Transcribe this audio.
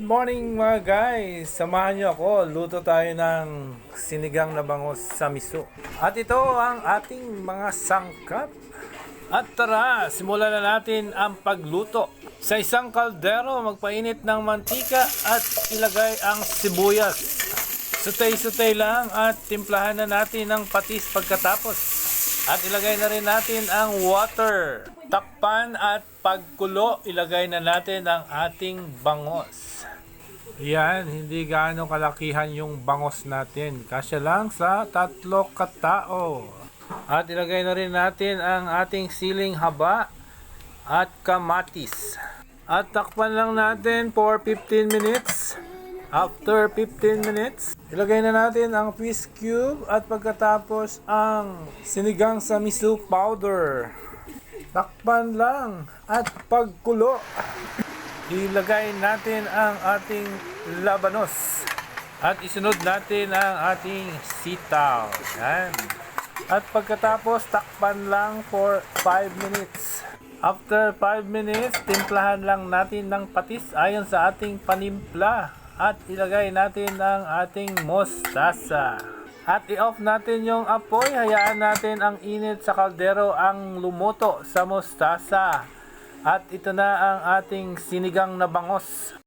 morning mga guys! Samahan niyo ako, luto tayo ng sinigang na bangus sa miso. At ito ang ating mga sangkap. At tara, simulan na natin ang pagluto. Sa isang kaldero, magpainit ng mantika at ilagay ang sibuyas. Sutay-sutay lang at timplahan na natin ng patis pagkatapos. At ilagay na rin natin ang water. Takpan at pagkulo, ilagay na natin ang ating bangos. Yan, hindi gaano kalakihan yung bangos natin. Kasya lang sa 3 katao. At ilagay na rin natin ang ating siling haba at kamatis. At takpan lang natin for 15 minutes. After 15 minutes, ilagay na natin ang fish cube at pagkatapos ang sinigang sa miso powder. Takpan lang at pagkulo, ilagay natin ang ating labanos at isunod natin ang ating sitaw. Yan. At pagkatapos, takpan lang for 5 minutes. After 5 minutes, timplahan lang natin ng patis ayon sa ating panimpla. At ilagay natin ang ating mostasa. At i-off natin yung apoy. Hayaan natin ang init sa kaldero ang lumuto sa mostasa. At ito na ang ating sinigang na bangos.